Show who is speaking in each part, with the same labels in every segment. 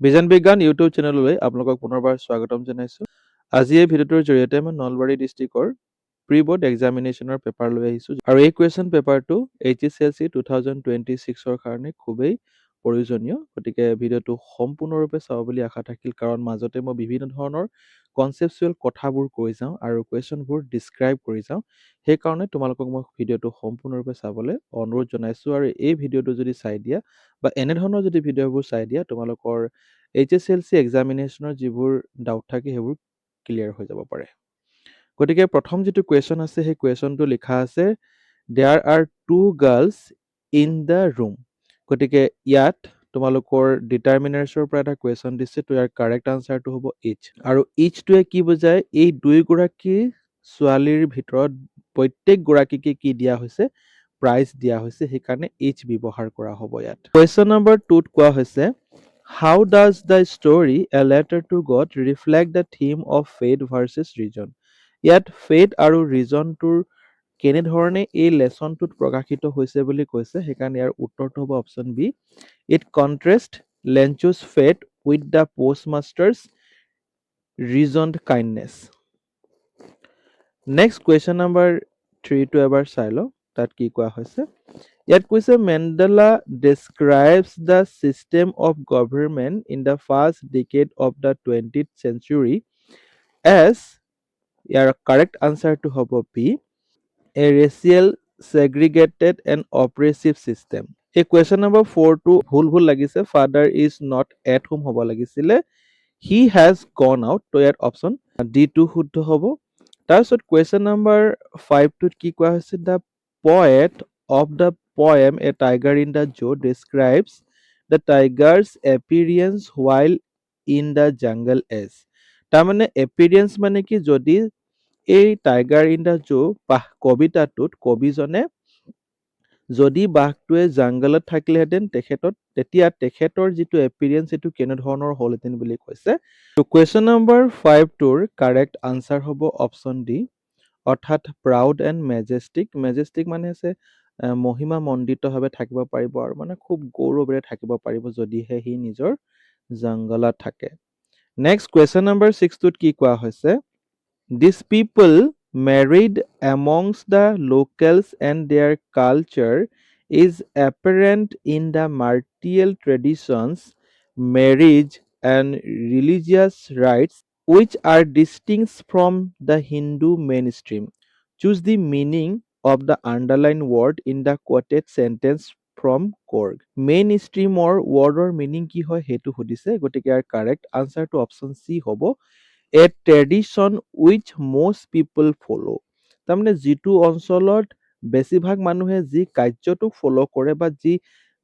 Speaker 1: বিজন বিজ্ঞান ইউটিউব চেনেললৈ আপোনালোকক পুনৰবাৰ স্বাগতম জনাইছোঁ। আজি এই ভিডিঅ'টোৰ জৰিয়তে মই নলবাৰী ডিষ্ট্ৰিক্টৰ প্ৰি বৰ্ড এক্সামিনেশ্যনৰ পেপাৰ লৈ আহিছোঁ আৰু এই কুৱেশ্যন পেপাৰটো HSLC 2026ৰ কাৰণে খুবেই প্ৰয়োজনীয়। গতিকে ভিডিঅ'টো সম্পূৰ্ণৰূপে চাব বুলি আশা থাকিল, কাৰণ মাজতে মই বিভিন্ন ধৰণৰ কনচেপচুৱেল কথাবোৰ কৈ যাওঁ আৰু কুৱেশ্যনবোৰ ডিছক্ৰাইব কৰি যাওঁ। সেইকাৰণে তোমালোকক মই ভিডিঅ'টো সম্পূৰ্ণৰূপে চাবলৈ অনুৰোধ জনাইছোঁ আৰু এই ভিডিঅ'টো যদি চাই দিয়া বা এনেধৰণৰ যদি ভিডিঅ'বোৰ চাই দিয়া, তোমালোকৰ HSLC এক্সামিনেশ্যনৰ যিবোৰ ডাউট থাকে সেইবোৰ ক্লিয়াৰ হৈ যাব পাৰে। গতিকে প্ৰথম যিটো কুৱেশ্যন আছে সেই কুৱেশ্যনটো লিখা আছে there are two girls in the room. গতিকে ইয়াত তোমালোকৰ ডিটাৰমিনাৰ্ছৰ পৰা এটা কুৱেশ্যন দিছে, তো ইয়াৰ কাৰেক্ট আনচাৰটো হ'ব ইচ। আৰু ইচটোৱে কি বুজায়? এই দুয়োগৰাকী ছোৱালীৰ ভিতৰত প্ৰত্যেকগৰাকীকে কি দিয়া হৈছে? প্ৰাইজ দিয়া হৈছে, সেইকাৰণে ইচ ব্যৱহাৰ কৰা হ'ব ইয়াত। কুৱেশ্যন নম্বৰ 2ত কোৱা হৈছে how does the story a letter to God reflect the theme of faith versus reason. ইয়াত ফেথ আৰু ৰিজনটোৰ কেনেধৰণে এই লেচনটোত প্ৰকাশিত হৈছে বুলি কৈছে, সেইকাৰণে ইয়াৰ উত্তৰটো হ'ব option B. It contrast Lencho's faith with the postmaster's reasoned kindness. Next question number 3টো এবাৰ চাই লওঁ, তাত কি কোৱা হৈছে। ইয়াত কৈছে Mandela describes the system of government in the first decade of the 20th century as, ইয়াৰ কাৰেক্ট আনচাৰটো হ'ব B, a racial segregated and oppressive system. এই কুৱেশ্যন নম্বৰ 4টো ভুল লাগিছে, father is not at home হ'ব লাগিছিলে, হি হেজ গন আউট। তো ইয়াত অপশ্যন ডিটো শুদ্ধ হ'ব। তাৰপিছত কুৱেশ্যন নম্বৰ 5টোত কি কোৱা হৈছে, the poet of the poem A Tiger in the Zoo describes the tiger's appearance while in the jungle as. তাৰমানে appearance মানে কি, যদি এই টাইগাৰ ইন দ্য জু কবিতাটোত কবিজনে যদি বাঘটোৱে জাংগলত থাকিলেহেঁতেন তেতিয়া তেখেতৰ যিটো এপিৰিয়েঞ্চ সেইটো কেনেধৰণৰ হ'লহেঁতেন বুলি কৈছে। তো কুৱেশ্যন নম্বৰ 5টোৰ কাৰেক্ট আনচাৰ হ'ব অপশ্যন ডি, অৰ্থাৎ প্ৰাউড এণ্ড মেজেষ্টিক। মেজেষ্টিক মানে হৈছে মহিমা মণ্ডিতভাৱে থাকিব পাৰিব আৰু মানে খুব গৌৰৱেৰে থাকিব পাৰিব যদিহে সি নিজৰ জংগলত থাকে। নেক্সট কুৱেশ্যন নম্বৰ 6টোত কি কোৱা হৈছে, দিছ পিপল married amongst the locals and their culture is apparent in the martial traditions, marriage and religious rites which are distinct from the Hindu mainstream. Choose the meaning of the underlined word in the quoted sentence from Korg. Mainstreamৰ ৱৰ্ডৰ meaning কি হয় সেইটো সুধিছে, গতিকে ইয়াৰ correct আনচাৰটো option C হ'ব, a tradition which most people follow। তাৰমানে যিটো অঞ্চলত বেছিভাগ মানুহে যি কাৰ্যটোক ফ'ল' কৰে বা যি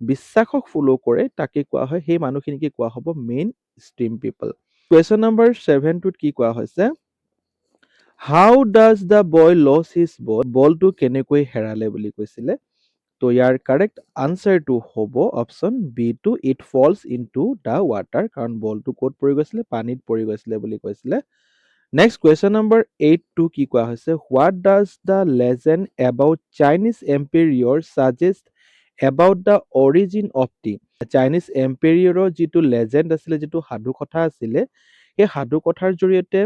Speaker 1: বিশ্বাসক ফ'ল' কৰে তাকে কোৱা হয়, সেই মানুহখিনিকে কোৱা হ'ব mainstream people. Question number 7টোত কি কোৱা হৈছে, how does the boy lose his বলটো কেনেকৈ হেৰালে বুলি কৈছিলে। তো ইয়াৰ কাৰেক্ট আনচাৰটো হ'ব অপশ্যন বি টু, it falls into the water, কাৰণ বলটো ক'ত পৰি গৈছিলে, পানীত পৰি গৈছিলে বুলি কৈছিলে। নেক্সট কুৱেশ্যন নম্বৰ 8টো কি কোৱা হৈছে, what does the legend about Chinese emperor suggest about the origin of tea. Chinese এম্পেৰিয়ৰৰ যিটো লেজেণ্ড আছিলে, যিটো সাধু কথা আছিলে, সেই সাধু কথাৰ জৰিয়তে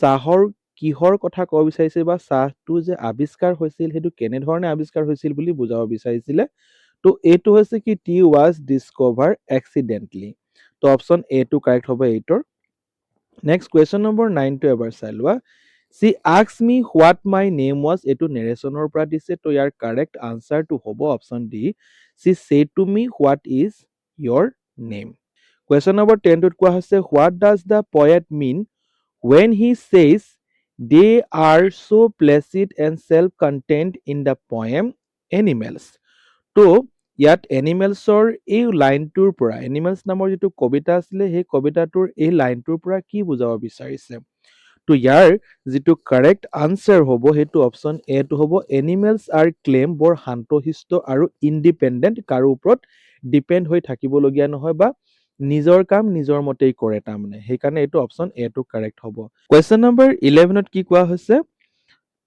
Speaker 1: চাহৰ কিহৰ কথা ক'ব বিচাৰিছে বা চাহটো যে আৱিষ্কাৰ হৈছিল সেইটো কেনেধৰণে আৱিষ্কাৰ হৈছিল বুলি বুজাব বিচাৰিছিলে। তো এইটো হৈছে কি, টি ৱাজ ডিছকভাৰ এক্সিডেণ্টলি। তো অপশ্যন এটো কাৰেক্ট হ'ব 8ৰ। নেক্সট কুৱেশ্যন নম্বৰ 9টো এবাৰ চাই লোৱা, she ask me what my name was, এইটো নেৰেশ্যনৰ পৰা দিছে। তো ইয়াৰ কাৰেক্ট আনচাৰটো হ'ব option D, she said to me what is your name. Question number 10টোত কোৱা হৈছে, what does the poet mean when he says they are so placid and self-contained in the poem animals। তো ইয়াত এনিমেলছৰ এই লাইনটোৰ পৰা, animals নামৰ যিটো কবিতা আছিলে সেই কবিতাটোৰ এই লাইনটোৰ পৰা কি বুজাব বিচাৰিছে। তো ইয়াৰ যিটো কাৰেক্ট আনচাৰ হ'ব সেইটো অপশ্যন এটো হ'ব, এনিমেলছ আৰ ক্লেম বৰ শান্তশিষ্ট আৰু ইণ্ডিপেণ্ডেণ্ট, কাৰো ওপৰত ডিপেণ্ড হৈ থাকিবলগীয়া নহয় বা নিজৰ কাম নিজৰ মতেই কৰে, তাৰমানে সেইকাৰণে এইটো অপশ্যন এটো কাৰেক্ট হ'ব। কুৱেশ্যন নম্বৰ 11ত কি কোৱা হৈছে,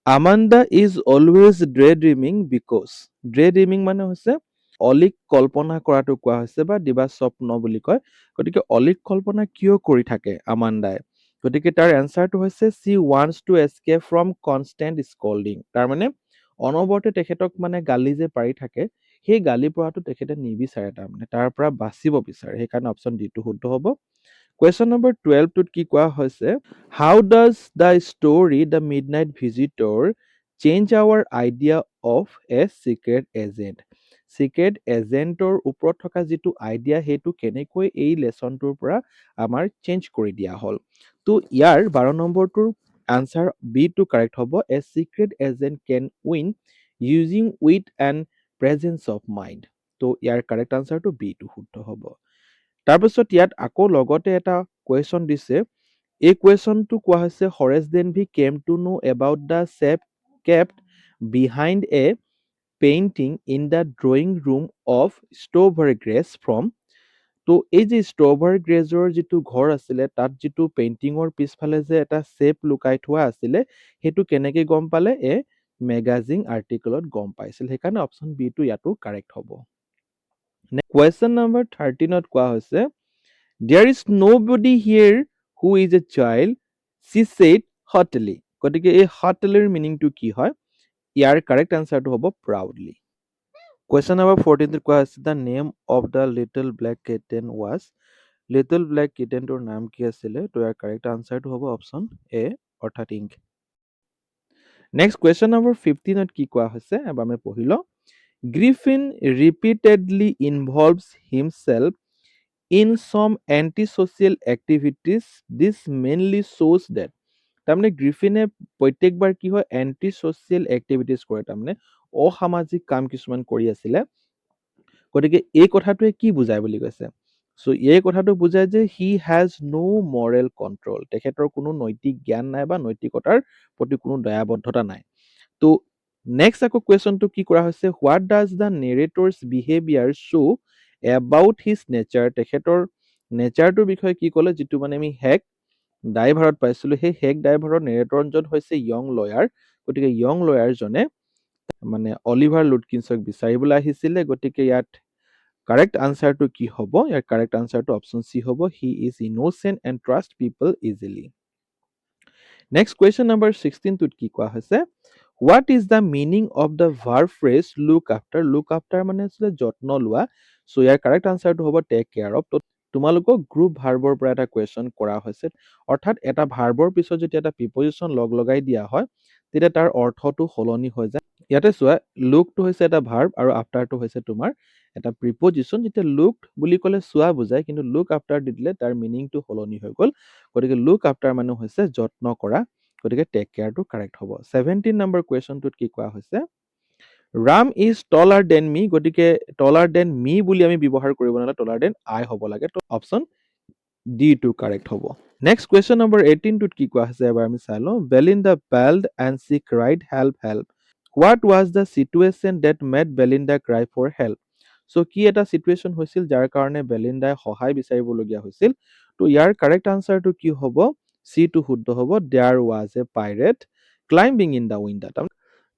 Speaker 1: Amanda is always ড্ৰে dreaming because. ড্ৰে dreaming মানে হৈছে অলিক কল্পনা কৰাটো কোৱা হৈছে বা দিবা স্বপ্ন বুলি কয়। গতিকে অলিক কল্পনা কিয় কৰি থাকে আমাণ্ডাই? গতিকে তাৰ এনচাৰটো হৈছে she wants to escape from constant scolding। তাৰমানে অনবৰতে তেখেতক মানে গালি যে পাৰি থাকে, সেই গালি পৰাটো তেখেতে নিবিচাৰে, তাৰমানে তাৰ পৰা বাচিব বিচাৰে। সেইকাৰণে অপশ্যন ডিটো শুদ্ধ হ'ব। কুৱেশ্যন নম্বৰ 12 টোত কি কোৱা হৈছে, how does the story the midnight visitor change our idea of a secret agent? Secret এজেণ্টৰ ওপৰত থকা যিটো আইডিয়া, সেইটো কেনেকৈ এই লেচনটোৰ পৰা আমাৰ চেঞ্জ কৰি দিয়া হ'ল? তো ইয়াৰ 12 নম্বৰটোৰ আনচাৰ বি টো কাৰেক্ট হ'ব। A secret agent can win using wit and presence of mind. তো ইয়াৰ কাৰেক্ট আনচাৰটো বি টো শুদ্ধ হ'ব। তাৰপিছত ইয়াত আকৌ লগতে এটা কুৱেশ্যন দিছে। এই কুৱেশ্যনটো কোৱা হৈছে Horace Danby came to know about the safe kept behind a painting in the drawing room of strawberry grace from. তো এই যে ষ্ট্ৰবেৰী গ্ৰেজৰ যিটো ঘৰ আছিলে, তাত যিটো পেইণ্টিঙৰ পিছফালে যে এটা চেপ লুকাই থোৱা আছিলে, সেইটো কেনেকে গম পালে? এ মেগাজিন আৰ্টিকলত গম পাইছিল। সেইকাৰণে অপশ্যন বি টো ইয়াতো কাৰেক্ট হ'ব। কুৱেশ্যন নম্বৰ 13ত কোৱা হৈছে, there is nobody here who is a child, she said haughtily। গতিকে এই haughtily মিনিংটো কি হয়? ইয়াৰ কাৰেক্ট আনচাৰটো হ'ব proudly। কুৱেশ্যন নম্বৰ 14 কোৱা হৈছে, the name of the little black kitten was। Little black কিটেনটোৰ নাম কি আছিলে? তো ইয়াৰ কাৰেক্ট আনচাৰটো হ'ব অপশ্যন এ, অৰ্থাৎ ইংক। নেক্সট কুৱেশ্যন নম্বৰ 15ত কি কোৱা হৈছে? এবাৰ আমি পঢ়ি লওঁ। Griffin repeatedly involves himself in some antisocial activities, this mainly shows that। তাৰমানে গ্ৰিফিনে প্ৰত্যেকবাৰ কি হয়? এণ্টি ছ'চিয়েল এক্টিভিটিজ কৰে, তাৰমানে অসামাজিক কাম কিছুমান কৰি আছিলে। গতিকে এই কথাটোৱে কি বুজায় বুলি কৈছে? চ' এই কথাটো বুজায় যে he has no' moral control. তেখেতৰ কোনো নৈতিক জ্ঞান নাই বা নৈতিকতাৰ প্ৰতি কোনো দয়াবদ্ধতা নাই। তো নেক্সট আকৌ কুৱেশ্যনটো কি কৰা হৈছে, what does the narrator's behaviour show' about his nature? তেখেতৰ নেচাৰটোৰ বিষয়ে কি ক'লে? যিটো মানে আমি হেক ড্ৰাইভাৰত পাইছিলোঁ, সেই হেক ড্ৰাইভাৰৰ নেৰেটৰজন হৈছে য়ং লয়াৰ। গতিকে য়ং লয়াৰজনে মানে অলিভাৰ লুটকিন্সক বিচাৰিবলৈ আহিছিলে। গতিকে ইয়াত কাৰেক্ট আনচাৰটো কি হ'ব? ইয়াৰ কাৰেক্ট আনচাৰটো অপশ্যন চি হ'ব, he is innocent and trust people easily. Next question number 16 টোত কি কোৱা হৈছে, what is the meaning of the verb phrase look after? Look after মানে আছিলে যত্ন লোৱা। চ' ইয়াৰ কাৰেক্ট আনচাৰটো হ'ব টেক কেয়াৰ অফ। তোমালোকক গ্ৰুপ ভাৰ্বৰ পৰা এটা কুৱেশ্যন কৰা হৈছে, অৰ্থাৎ এটা ভাৰ্বৰ পিছত যেতিয়া এটা প্ৰিপজিশ্যন লগ লগাই দিয়া হয়, তেতিয়া তাৰ অৰ্থটো সলনি হৈ যায়। ইয়াতে চোৱা, লুকটো হৈছে এটা ভাৰ্ব আৰু আফটাৰটো হৈছে তোমাৰ এটা প্ৰিপজিশ্যন। যেতিয়া লুক বুলি ক'লে চোৱা বুজায়, কিন্তু লুক আফটাৰ দি দিলে তাৰ মিনিংটো সলনি হৈ গ'ল। গতিকে লুক আফটাৰ মানে হৈছে যত্ন কৰা। গতিকে টেক কেয়াৰটো কাৰেক্ট হ'ব। 17 নম্বৰ কুৱেশ্যনটোত কি কোৱা হৈছে, ৰাম ইজ টলাৰ দেন মি। গতিকে টলাৰ দেন মি বুলি আমি ব্যৱহাৰ কৰিব নালাগে, টলাৰ দেন আই হ'ব লাগে। তো অপশ্যন ডি টো কাৰেক্ট হ'ব। নেক্সট কুৱেশ্যন নম্বৰ 18 টোত কি কোৱা হৈছে? এবাৰ আমি চাই লওঁ। Belinda paled and she cried help help. What was the situation that made Belinda cry for help? So' কি এটা চিটুৱেশ্যন হৈছিল যাৰ কাৰণে বেলিণ্ডাই সহায় বিচাৰিবলগীয়া হৈছিল? তো ইয়াৰ কাৰেক্ট আনচাৰটো কি হ'ব? চি টো শুদ্ধ হ'ব। There was a pirate climbing in the window.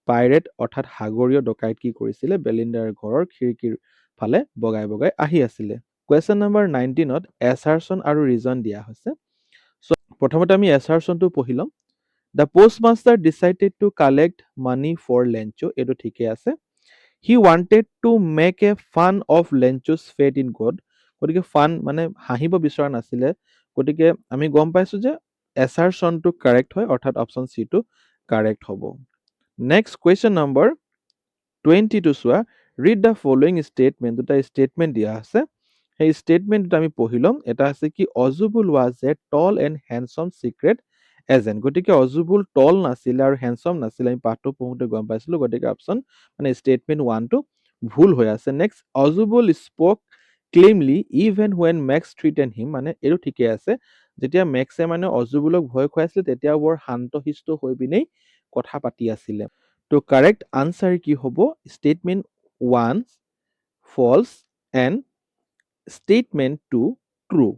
Speaker 1: Pirate অৰ্থাৎ সাগৰীয় ডকাইত কি কৰিছিলে? বেলিণ্ডাৰ ঘৰৰ খিৰিকীৰ ফালে বগাই বগাই আহি আছিলে। কুৱেশ্যন নম্বৰ 19ত এছাৰচন আৰু ৰিজন দিয়া হৈছে। চ' প্ৰথমতে আমি এছাৰচনটো পঢ়ি ল'ম। The postmaster decided to collect money for Lencho'. এইটো ঠিকে আছে। He wanted to make a fun of Lencho's faith in God. গতিকে ফান মানে হাঁহিব বিচৰা নাছিলে। গতিকে আমি গম পাইছোঁ যে এছাৰচনটো কাৰেক্ট হয়, অৰ্থাৎ অপশ্যন চি টো কাৰেক্ট হ'ব। নেক্সট কুৱেশ্যন নম্বৰ 22 চোৱা। Read the following statement. দুটা ষ্টেটমেণ্ট দিয়া আছে, সেই ষ্টেটমেণ্টটো আমি পঢ়ি ল'ম। এটা আছে কি, Ausable was a tall and handsome secret agent. গতিকে অজুবুল টল নাছিলে আৰু হেণ্ডচম নাছিলে, আমি পাঠটো পঢ়োঁতে গম পাইছিলোঁ। গতিকে অপশ্যন মানে ষ্টেটমেণ্ট 1 টো ভুল হৈ আছে। Next, Ausable spoke calmly even when Max threaten him. মানে এইটো ঠিকে আছে, যেতিয়া মেক্সে মানে অজুবুলক ভয় খুৱাইছিলে তেতিয়াও বৰ শান্তশিষ্ট হৈ পিনেই কথা পাতি আছিলে। তো কাৰেক্ট আনচাৰ কি হ'ব? Statement 1 false and statement 2 true.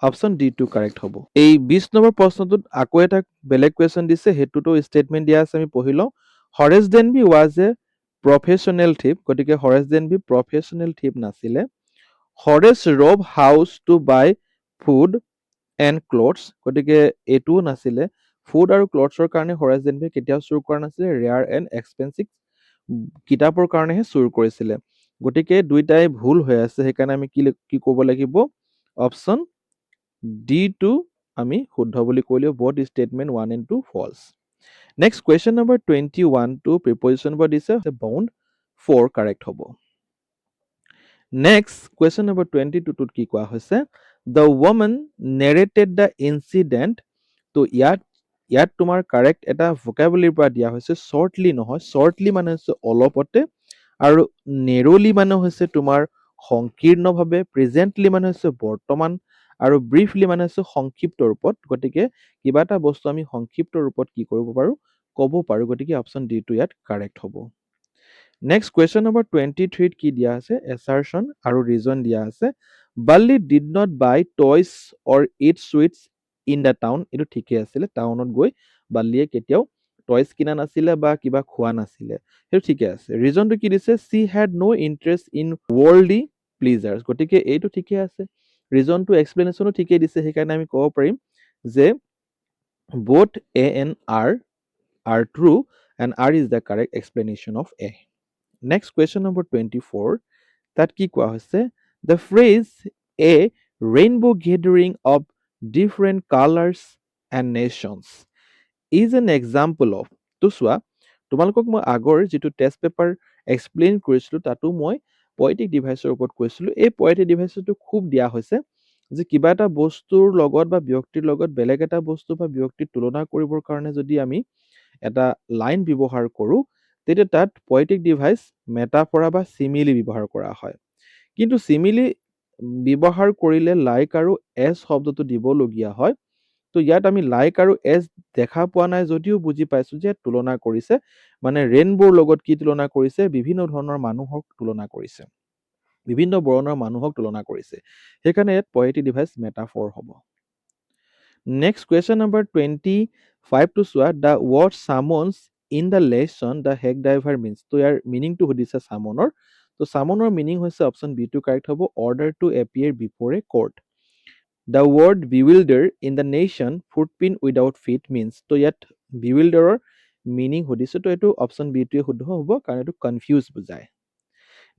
Speaker 1: Option D টো কাৰেক্ট হ'ব। এই 20 নম্বৰ প্ৰশ্নটোত আকৌ এটা বেলেগ কুৱেশ্যন দিছে, সেইটোতো ষ্টেটমেণ্ট দিয়া আছে, আমি পঢ়ি লওঁ। হৰেছ ডেনবি ৱাজ এ প্ৰফেশ্যনেল থিপ, গতিকে Horace then be professional thief নাছিলে। Horace rob house to buy food and clothes, গতিকে এইটোও নাছিলে। ফুড আৰু ক্লথছৰ কাৰণে হৰেছ দেন বি কেতিয়াও চুৰ কৰা নাছিলে, ৰেয়াৰ এণ্ড এক্সপেঞ্চিভ কিতাপৰ কাৰণেহে চুৰ কৰিছিলে। গতিকে দুইটাই ভুল হৈ আছে, সেইকাৰণে আমি কি ক'ব লাগিব, অপশ্যন ডি টো আমি শুদ্ধ বুলি কৈ লিওঁ, both statement 1 and 2 false. Next question number 21 টো প্ৰিপজিশ্যন পৰা দিছে, বাউণ্ড 4 কাৰেক্ট হ'ব। নেক্সট কুৱেশ্যন নম্বৰ 22 টোত কি কোৱা হৈছে, দ্য ৱমেন নেৰেটেড দ্য ইনচিডেণ্ট, তো ইয়াত তোমাৰ কাৰেক্ট এটা ভোকেবুলাৰীৰ পৰা দিয়া হৈছে, শ্বৰ্টলি নহয়, শ্বৰ্টলি মানে হৈছে অলপতে, আৰু নেৰলি মানে হৈছে তোমাৰ সংকীৰ্ণভাৱে, প্ৰেজেণ্টলি মানে হৈছে বৰ্তমান, আৰু ব্ৰিফলি মানে হৈছে সংক্ষিপ্ত ৰূপত। গতিকে কিবা এটা বস্তু আমি সংক্ষিপ্ত ৰূপত কি কৰিব পাৰোঁ, ক'ব পাৰোঁ। গতিকে অপশ্যন ডি টো ইয়াত কাৰেক্ট হ'ব। নেক্সট কুৱেশ্যন নম্বৰ 23 কি দিয়া আছে, এছাৰশ্যন আৰু ৰিজন দিয়া আছে। Valli did not buy toys or eat sweets in the town, এইটো ঠিকেই আছিলে, টাউনত গৈ বাল্লিয়ে কেতিয়াও টয়ছ কিনা নাছিলে বা কিবা খোৱা নাছিলে, সেইটো ঠিকে আছে। ৰিজনটো কি দিছে, she had no' interest in worldly pleasures, গতিকে এইটো ঠিকে আছে। ৰিজনটো এক্সপ্লেনেশ্যনো ঠিকেই দিছে, সেইকাৰণে আমি ক'ব পাৰিম যে both A and R are true and R is the correct explanation of A. Next question number 24, তাত কি কোৱা হৈছে, the phrase a rainbow gathering of different colors and nations is an example of, তো চোৱা, তোমালোকক মই আগৰ যিটো টেষ্ট পেপাৰ এক্সপ্লেইন কৰিছিলোঁ তাতো মই পয়েটিক ডিভাইচৰ ওপৰত কৈছিলোঁ। এই পয়েটিক ডিভাইচটো খুব দিয়া হৈছে যে কিবা এটা বস্তুৰ লগত বা ব্যক্তিৰ লগত বেলেগ এটা বস্তু বা ব্যক্তিৰ তুলনা কৰিবৰ কাৰণে যদি আমি এটা লাইন ব্যৱহাৰ কৰোঁ, তেতিয়া তাত পয়েটিক ডিভাইচ, মেটাফৰা বা চিমিলি ব্যৱহাৰ কৰা হয়। কিন্তু চিমিলি ব্যৱহাৰ কৰিলে লাইক আৰু এজ শব্দটো দিবলগীয়া হয়। তো ইয়াত আমি লাইক আৰু এজ দেখা পোৱা নাই যদিও বুজি পাইছোঁ যে তুলনা কৰিছে, মানে ৰেইনব'ৰ লগত কি তুলনা কৰিছে, বিভিন্ন ধৰণৰ মানুহক তুলনা কৰিছে, বিভিন্ন বৰণৰ মানুহক তুলনা কৰিছে, সেইকাৰণে ইয়াত পয়েটিক ডিভাইচ মেটাফৰ হ'ব। নেক্সট কুৱেশ্যন নম্বৰ 25 টো চোৱা, the word summons in the lesson the hack driver means, তো ইয়াৰ মিনিংটো সুধিছে চামনৰ। তো চামনৰ মিনিং হৈছে অপশ্যন বি টো কাৰেক্ট হ'ব, order to appear before a court. The word bewilder in the nation footprint without feet means, তো ইয়াত বিউইল্ডাৰৰ মিনিং সুধিছে, তো এইটো অপশ্যন বি টোৱে শুদ্ধ হ'ব, কাৰণ এইটো কনফিউজ বুজায়।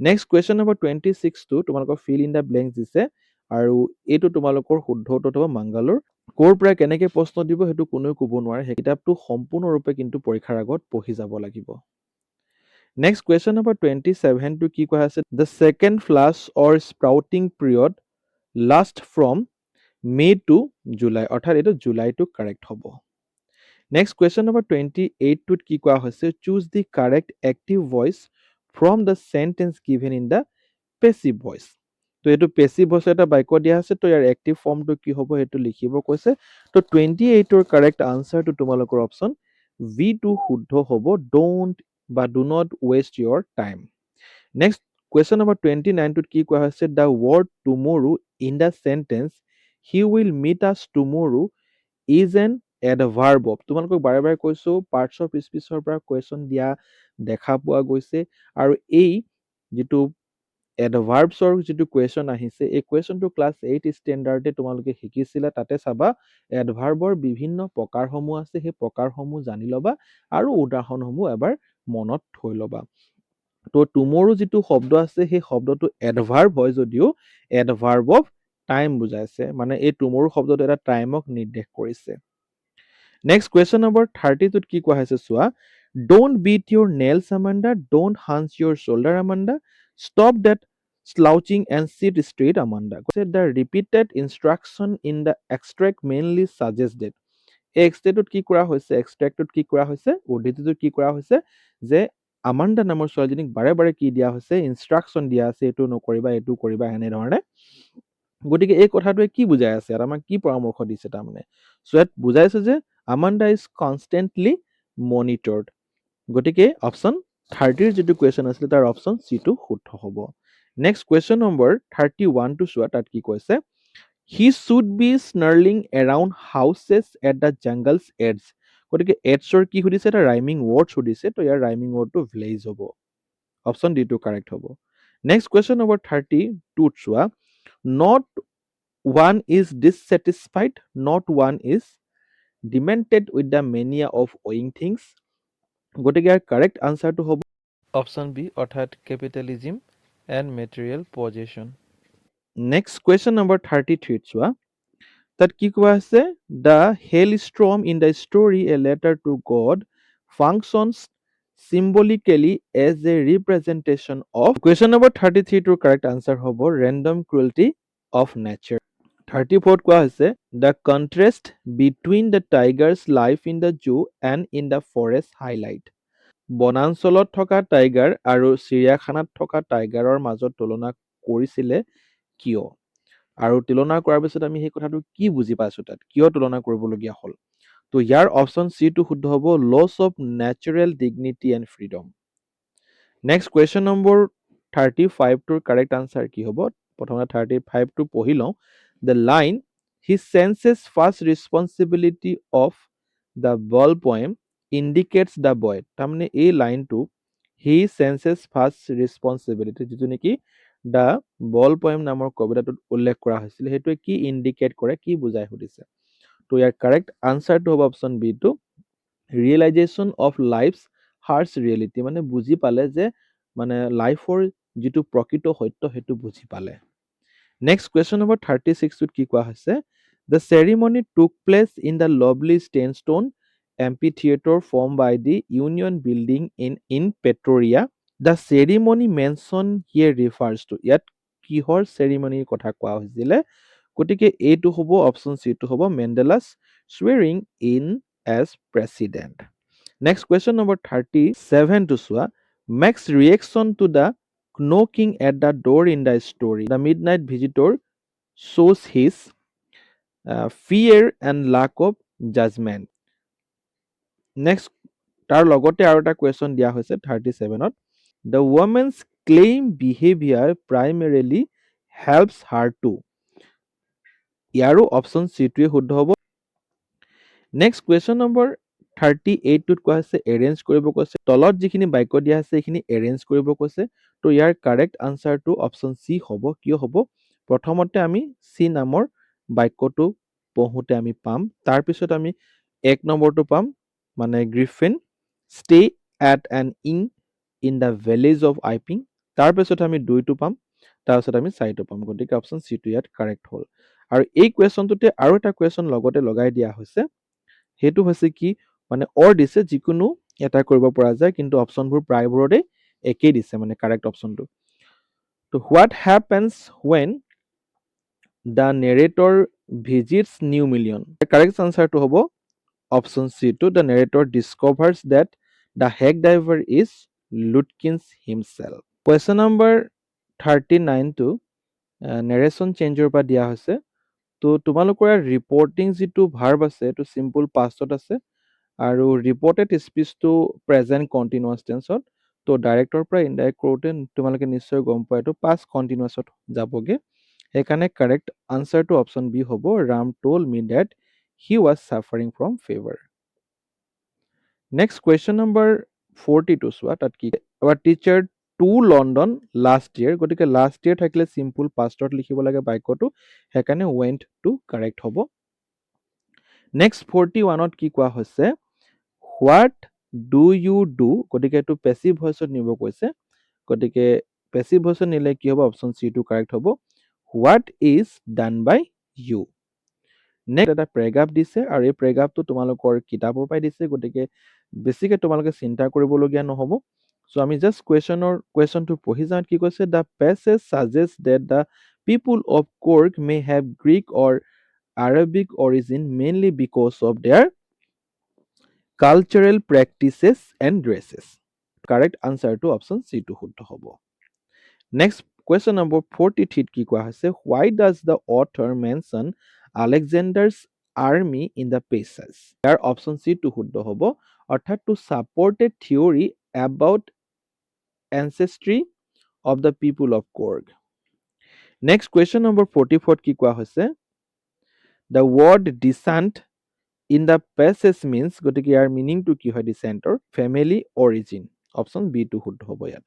Speaker 1: নেক্সট কুৱেশ্যন নম্বৰ 26 টো তোমালোকৰ ফিল ইন দ্য ব্লেংকছ দিছে, আৰু এইটো তোমালোকৰ শুদ্ধ উত্তৰটো হ'ব মাংগালোৰ। ক'ৰ পৰা কেনেকৈ প্ৰশ্ন দিব সেইটো কোনেও ক'ব নোৱাৰে, সেই কিতাপটো সম্পূৰ্ণৰূপে কিন্তু পৰীক্ষাৰ আগত পঢ়ি যাব লাগিব। নেক্সট কুৱেশ্যন নম্বৰ 27 টো কি কোৱা আছে, the second flush or sprouting period last from May to July, অৰ্থাৎ এইটো জুলাইটো কাৰেক্ট হ'ব। নেক্সট কুৱেশ্যন নম্বৰ 28 টোত কি কোৱা হৈছে, choose the correct active voice from the sentence given in the passive voice. তো এইটো পেচিভ ভইচৰ এটা বাক্য দিয়া আছে, তো ইয়াৰ এক্টিভ ফৰ্মটো কি হ'ব সেইটো লিখিব কৈছে। তো 28ৰ কাৰেক্ট আনচাৰটো তোমালোকৰ অপশ্যন ভি টো শুদ্ধ হ'ব, ডোণ্ট বা do not waste your time. Next question number 29 টোত কি কোৱা হৈছে, the word tomorrow in the sentence he will meet us tomorrow is an adverb of, তোমালোকক বাৰে বাৰে কৈছোঁ পাৰ্টছ অফ স্পীচৰ পৰা কুৱেশ্যন দিয়া দেখা পোৱা গৈছে, আৰু এই যিটো এডভাৰ্বছৰ যিটো কুৱেশ্যন আহিছে, এই কুৱেশ্যনটো ক্লাছ 8 ষ্টেণ্ডাৰ্ডে তোমালোকে শিকিছিলা, তাতে চাবা এডভাৰ্বৰ বিভিন্ন প্ৰকাৰসমূহ আছে, সেই প্ৰকাৰসমূহ জানি ল'বা আৰু উদাহৰণসমূহ এবাৰ মনত থৈ ল'বা। তো টুমৰো যিটো শব্দ আছে সেই শব্দটো এডভাৰ্ব হয় যদিও এডভাৰ্ব অফ টাইম বুজাইছে, মানে এই টুমৰো শব্দটো এটা টাইমক নিৰ্দেশ কৰিছে। নেক্সট কুৱেশ্যন নম্বৰ 30 টোত কি কোৱা হৈছে চোৱা, don't bite your nails Amanda, don't hunch your shoulder Amanda, stop that slouching and sit straight Amanda. The repeated instruction in the extract mainly suggested. এই এক্সট্ৰেক্টত কি কৰা হৈছে, এক্সট্ৰেক্টত কি কৰা হৈছে, উদ্ধৃতিটোত কি কৰা হৈছে যে আমাণ্ডা নামৰ ছোৱালীজনীক বাৰে বাৰে কি দিয়া হৈছে, ইনষ্ট্ৰাকশ্যন দিয়া আছে, এইটো নকৰিবা, এইটো কৰিবা, এনেধৰণে। গতিকে এই কথাটোৱে কি বুজাই আছে, ইয়াত আমাক কি পৰামৰ্শ দিছে, তাৰমানে চ' ইয়াত বুজাইছে যে আমাণ্ডা ইজ কনষ্টেণ্টলি মনিটৰ্ড। গতিকে অপশ্যন 30ৰ যিটো কুৱেশ্যন আছিলে তাৰ অপশ্যন চি টো শুদ্ধ হ'ব। নেক্সট কুৱেশ্যন নম্বৰ 31 টো চোৱা, তাত কি কৈছে, he should be snarling around houses at the jungle's edge, গতিকে এডছৰ কি সুধিছে, এটা ৰাইমিং ৱৰ্ড সুধিছে, তো ইয়াৰ ৰাইমিং ৱৰ্ডটো ভিলেজ হ'ব। অপশ্যন ডি টো কাৰেক্ট হ'ব। নেক্সট কুৱেশ্যন নম্বৰ 32 চোৱা, not one is dissatisfied, not one is demented with the mania of owing things। গতিকে ইয়াৰ কাৰেক্ট আনচাৰটো হ'ব অপশ্যন বি, অৰ্থাৎ capitalism and material position. Next question number 33 চোৱা, তাত কি কোৱা আছে, the hail storm in the story a letter to God functions symbolically as a representation of। Question number 33 টোৰ correct answer হ'ব random cruelty of nature। 34th কোৱা হৈছে the contrast between the tiger's life in the zoo and in the forest highlight। বনাঞ্চলত থকা tiger আৰু চিৰিয়াখানাত থকা টাইগাৰৰ মাজত তুলনা কৰিছিলে কিয়? আৰু তুলনা কৰাৰ পিছত আমি সেই কথাটো কি বুজি পাইছো, তাত কিয় তুলনা কৰিবলগীয়া হ'ল? তো ইয়াৰ অপশ্যন চি টো শুদ্ধ হ'ব loss of natural dignity and freedom. Next question number 35 টোৰ কাৰেক্ট আনচাৰ কি হ'ব? প্ৰথমতে 35 টো পঢ়ি লওঁ। The line he চেন্সেছ first responsibility of the ball poem indicates the boy. তাৰমানে এই লাইনটো হি চেন্সেছ ফাৰ্ষ্ট ৰেছপন্সিবিলিটি, যিটো নেকি দ্য বল পয়েম নামৰ কবিতাটোত উল্লেখ কৰা হৈছিল, সেইটোৱে কি ইণ্ডিকেট কৰে, কি বুজাই সুধিছে। তো ইয়াৰ কাৰেক্ট আনচাৰটো হ'ব অপশ্যন বি টো realisation of lives harsh reality, মানে বুজি পালে যে মানে লাইফৰ যিটো প্ৰকৃত সত্য সেইটো বুজি পালে। নেক্সট কুৱেশ্যন নম্বৰ 36 টোত কি কোৱা হৈছে, the ceremony took place in the lovely sandstone amphitheatre form by the Union Buildings in Pretoria. The ceremony mention here refers to, ইয়াত কিহৰ চেৰিমনিৰ কথা কোৱা হৈছিলে? গতিকে এইটো হ'ব অপশ্যন চি টো হ'ব মেণ্ডেলাছ swearing in as president। Next question number 37 to চোৱা, Mac's reaction to the knocking at the door in the story, the midnight visitor shows his fear and lack of judgment। Next তাৰ লগতে আৰু এটা question দিয়া হৈছে 37ত, the woman's claim behavior primarily helps her to। ইয়াৰো option C টোৱে শুদ্ধ হ'ব। নেক্সট কুৱেশ্যন নম্বৰ 38 টোত কোৱা হৈছে এৰেঞ্জ কৰিব কৈছে, তলত যিখিনি বাক্য দিয়া আছে সেইখিনি এৰেঞ্জ কৰিব কৈছে। তো ইয়াৰ কাৰেক্ট আনচাৰটো অপশ্যন চি হ'ব। কিয় হ'ব? প্ৰথমতে আমি চি নামৰ বাক্যটো পঢ়োঁতে আমি পাম, তাৰপিছত আমি 1 নম্বৰটো পাম, মানে Griffin stay at an inn the village of Iping, তাৰপিছত আমি 2টো পাম, তাৰপিছত আমি 4টো পাম। গতিকে অপশ্যন চি টো ইয়াত কাৰেক্ট হ'ল। আৰু এই কুৱেশ্যনটোতে আৰু এটা কুৱেশ্যন লগতে লগাই দিয়া হৈছে, সেইটো হৈছে কি, মানে অৰ দিছে, যিকোনো এটা কৰিব পৰা যায়, কিন্তু অপশ্যনবোৰ প্ৰায়বোৰতে একেই দিছে, মানে কাৰেক্ট অপশ্যনটো। তো what happens when the narrator visits New Mullion. Correct আনচাৰটো হ'ব অপশ্যন চি টো the narrator discovers that the hack driver is Lutkins himself. Question number 39 টো নেৰেশ্যন চেঞ্জৰ পৰা দিয়া হৈছে। তো তোমালোকৰ ৰিপৰ্টিং যিটো ভাৰ্ব আছে এইটো চিম্পল পাষ্টত আছে, আৰু ৰিপৰ্টেড স্পীচটো প্ৰেজেণ্ট কণ্টিনিউৱাছ টেন্সত। তো ডাইৰেক্টৰ পৰা ইনডাইৰেক্ট কৰোঁতে তোমালোকে নিশ্চয় গম পোৱা এইটো পাষ্ট কণ্টিনিউৱাছত যাবগৈ। সেইকাৰণে কাৰেক্ট আনচাৰটো অপশ্যন বি হ'ব Ram told me that he was suffering from fever. Next question number 42 চোৱা, তাত কি our teacher to London last year. গতিকে লাষ্ট ইয়েৰ থাকিলে চিম্পল পাষ্টত লিখিব লাগে বাক্যটো, সেইকাৰণে ৱেণ্ট টু কাৰেক্ট হ'ব। নেক্সট 41ত কি কোৱা হৈছে, হোৱাট ডু ইউ ডু। গতিকে এইটো পেচিভ ভইচত নিব কৈছে, গতিকে পেচিভ ভইচত নিলে কি হ'ব? অপশ্যন চি টো কাৰেক্ট হ'ব what is done by you. Next এটা প্ৰেগ্ৰাফ দিছে, আৰু এই প্ৰেগ্ৰাফটো তোমালোকৰ কিতাপৰ পৰাই দিছে, গতিকে বেছিকৈ তোমালোকে চিন্তা কৰিবলগীয়া নহ'ব। চ' আমি জাষ্ট কুৱেশ্যনটো পঢ়ি যাওঁ। কি কৈছে? The passage suggest that the people of Cork may have Greek or Arabic origin mainly because of their cultural practices and dresses. Correct আনচাৰটো অপশ্যন চি টো শুদ্ধ হ'ব। নেক্সট কুৱেশ্যন নম্বৰ 43 কি কোৱা হৈছে, why does the author mention Alexander's army in the passage. ইয়াৰ option C টো শুদ্ধ হ'ব, অৰ্থাৎ to support a theory about ancestry of the people of Korg. Next question number 44 কি কোৱা হৈছে, the word descent in the passage means. গতিকে ইয়াৰ মিনিংটো কি হয় ডিচেণ্টৰ? Family origin. অপশ্যন বি টো শুদ্ধ হ'ব ইয়াত।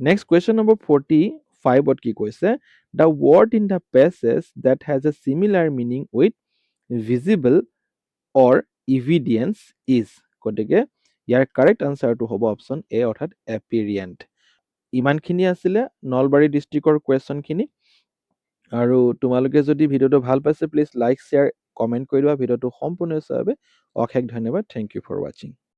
Speaker 1: নেক্সট কুৱেশ্যন নম্বৰ 45ত কি কৈছে? The word in the passage that has a similar meaning with visible or evidence is, গতিকে ইয়াৰ কাৰেক্ট আনচাৰটো হ'ব অপশ্যন এ অৰ্থাৎ এপিৰিয়েণ্ট। ইমানখিনি আছিলে নলবাৰী ডিষ্ট্ৰিক্টৰ কুৱেশ্যনখিনি। আৰু তোমালোকে যদি ভিডিঅ'টো ভাল পাইছে প্লিজ লাইক শ্বেয়াৰ কমেণ্ট কৰি দিবা। ভিডিঅ'টো সম্পূৰ্ণ চোৱাৰ বাবে অশেষ ধন্যবাদ। থেংক ইউ ফৰ ৱাচিং।